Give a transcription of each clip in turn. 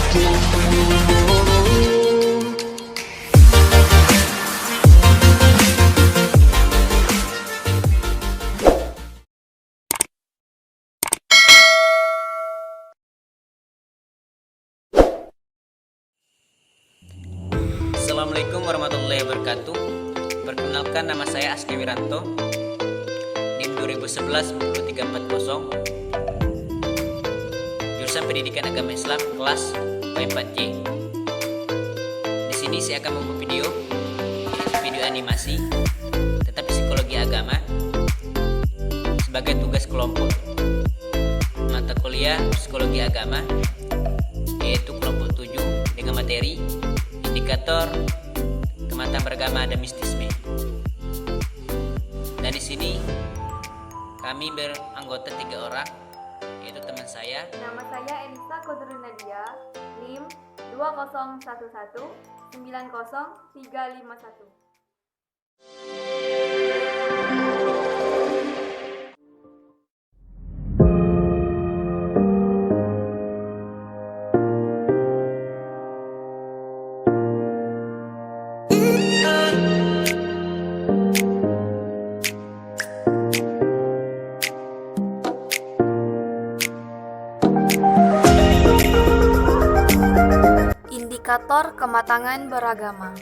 Assalamualaikum warahmatullahi wabarakatuh. Perkenalkan, nama saya Aski Wiranto, NIM 2011-10340, jurusan Pendidikan Agama Islam, kelas P4C. Di sini saya akan membuat video animasi tentang psikologi agama sebagai tugas kelompok mata kuliah psikologi agama, yaitu kelompok 7 dengan materi indikator kematangan beragama dan mistisme. Dan di sini kami beranggota 3 orang, yaitu teman saya. Nama saya Enisa Kodrun Nadia, NIM 2011 90351. Indikator kematangan beragama.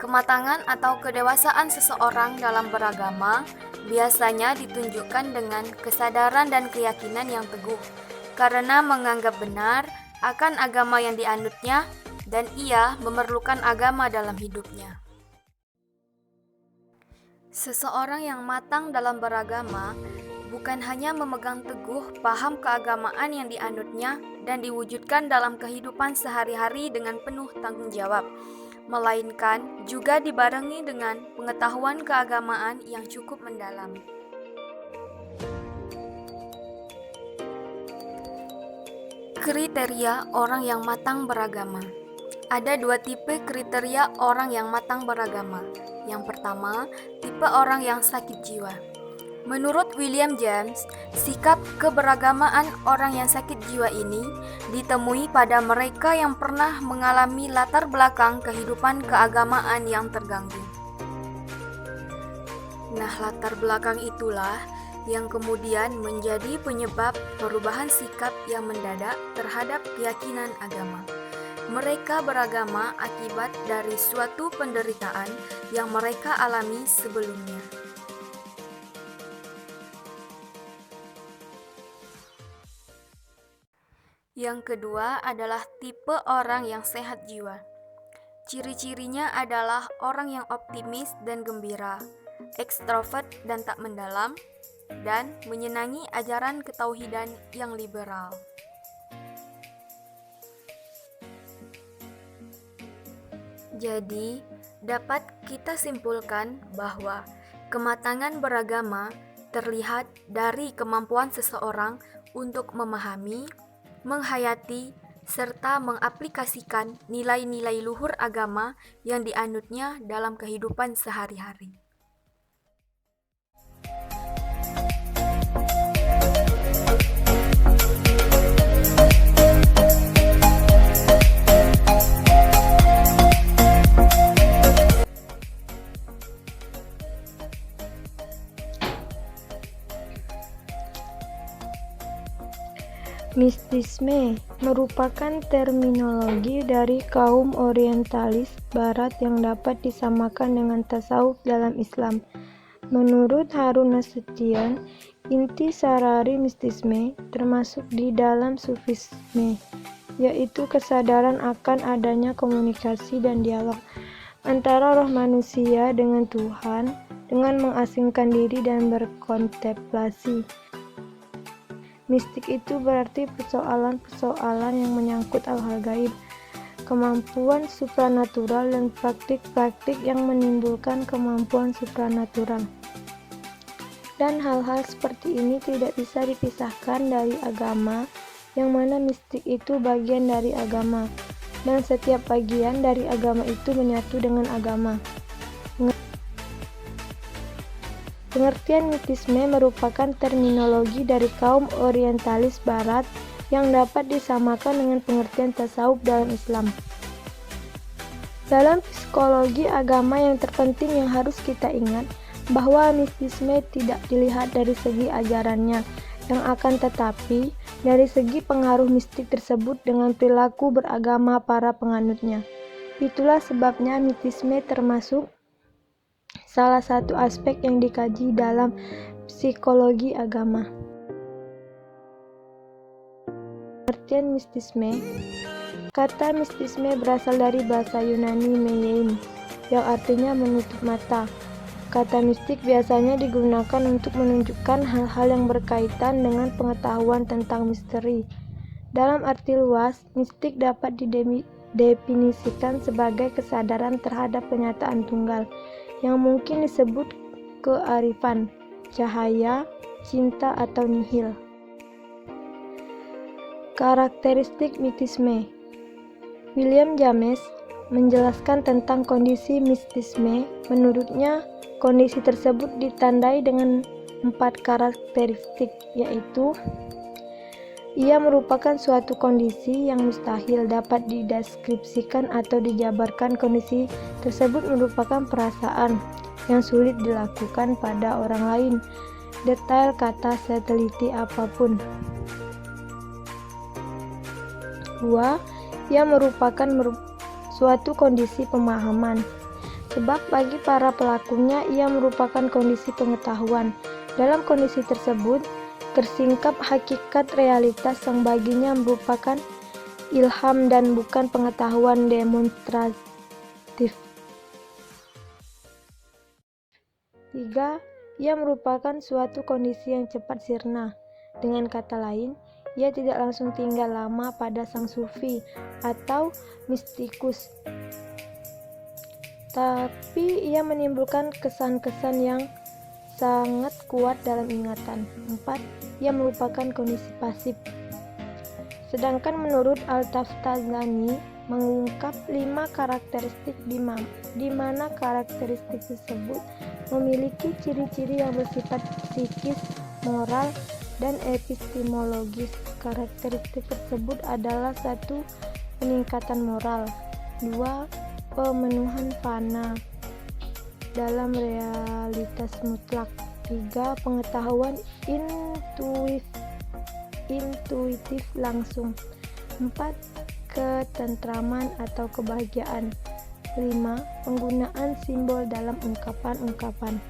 Kematangan atau kedewasaan seseorang dalam beragama biasanya ditunjukkan dengan kesadaran dan keyakinan yang teguh karena menganggap benar akan agama yang dianutnya dan ia memerlukan agama dalam hidupnya. Seseorang yang matang dalam beragama bukan hanya memegang teguh paham keagamaan yang dianutnya dan diwujudkan dalam kehidupan sehari-hari dengan penuh tanggung jawab, melainkan juga dibarengi dengan pengetahuan keagamaan yang cukup mendalam. Kriteria orang yang matang beragama. Ada 2 tipe kriteria orang yang matang beragama. Yang pertama, tipe orang yang sakit jiwa. Menurut William James, sikap keberagamaan orang yang sakit jiwa ini ditemui pada mereka yang pernah mengalami latar belakang kehidupan keagamaan yang terganggu. Nah, latar belakang itulah yang kemudian menjadi penyebab perubahan sikap yang mendadak terhadap keyakinan agama. Mereka beragama akibat dari suatu penderitaan yang mereka alami sebelumnya. Yang kedua adalah tipe orang yang sehat jiwa. Ciri-cirinya adalah orang yang optimis dan gembira, ekstrovert dan tak mendalam, dan menyenangi ajaran ketauhidan yang liberal. Jadi, dapat kita simpulkan bahwa kematangan beragama terlihat dari kemampuan seseorang untuk memahami, menghayati, serta mengaplikasikan nilai-nilai luhur agama yang dianutnya dalam kehidupan sehari-hari. Mistisme merupakan terminologi dari kaum orientalis barat yang dapat disamakan dengan tasawuf dalam Islam. Menurut Harun Nasution, inti sarari mistisme termasuk di dalam sufisme, yaitu kesadaran akan adanya komunikasi dan dialog antara roh manusia dengan Tuhan dengan mengasingkan diri dan berkontemplasi. Mistik itu berarti persoalan-persoalan yang menyangkut hal-hal gaib, kemampuan supranatural dan praktik-praktik yang menimbulkan kemampuan supranatural. Dan hal-hal seperti ini tidak bisa dipisahkan dari agama, yang mana mistik itu bagian dari agama, dan setiap bagian dari agama itu menyatu dengan agama. Pengertian mistisme merupakan terminologi dari kaum orientalis barat yang dapat disamakan dengan pengertian tasawuf dalam Islam. Dalam psikologi agama yang terpenting yang harus kita ingat bahwa mistisme tidak dilihat dari segi ajarannya, yang akan tetapi dari segi pengaruh mistik tersebut dengan perilaku beragama para penganutnya. Itulah sebabnya mistisme termasuk salah satu aspek yang dikaji dalam psikologi agama. Pengertian mistisme. Kata mistisme berasal dari bahasa Yunani meiein, yang artinya menutup mata. Kata mistik biasanya digunakan untuk menunjukkan hal-hal yang berkaitan dengan pengetahuan tentang misteri. Dalam arti luas, mistik dapat didefinisikan sebagai kesadaran terhadap kenyataan tunggal, yang mungkin disebut kearifan, cahaya, cinta, atau nihil. Karakteristik mistisme. William James menjelaskan tentang kondisi mistisme. Menurutnya, kondisi tersebut ditandai dengan 4 karakteristik, yaitu ia merupakan suatu kondisi yang mustahil dapat dideskripsikan atau dijabarkan. Kondisi tersebut merupakan perasaan yang sulit dilakukan pada orang lain, detail kata seteliti apapun. 2. Ia merupakan suatu kondisi pemahaman, sebab bagi para pelakunya ia merupakan kondisi pengetahuan. Dalam kondisi tersebut tersingkap hakikat realitas yang baginya merupakan ilham dan bukan pengetahuan demonstratif. 3. Ia merupakan suatu kondisi yang cepat sirna. Dengan kata lain, ia tidak langsung tinggal lama pada sang sufi atau mistikus, tapi ia menimbulkan kesan-kesan yang sangat kuat dalam ingatan. 4. Ia merupakan kondisi pasif. Sedangkan menurut Al-Taftazani mengungkap 5 karakteristik di mana karakteristik tersebut memiliki ciri-ciri yang bersifat psikis, moral, dan epistemologis. Karakteristik tersebut adalah 1. Peningkatan moral, 2. Pemenuhan fana dalam realitas mutlak, 3. Pengetahuan intuitif langsung, 4. Ketentraman atau kebahagiaan, 5. Penggunaan simbol dalam ungkapan-ungkapan.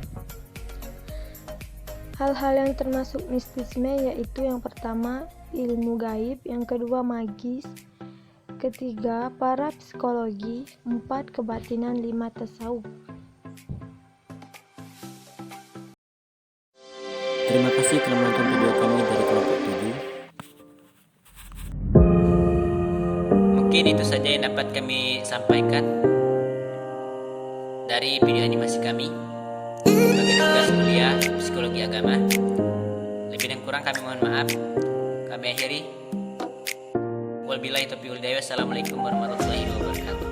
Hal-hal yang termasuk mistisme yaitu yang pertama, ilmu gaib, yang kedua, magis, ketiga, para psikologi, 4. Kebatinan, 5. Tasawuf. Terima kasih telah menonton video kami dari kelompok 7. Mungkin itu saja yang dapat kami sampaikan dari video animasi kami sebagai tugas kuliah psikologi agama. Lebih dan kurang kami mohon maaf. Kami akhiri. Wabillahi taufiq wal hidayah. Wassalamualaikum warahmatullahi wabarakatuh.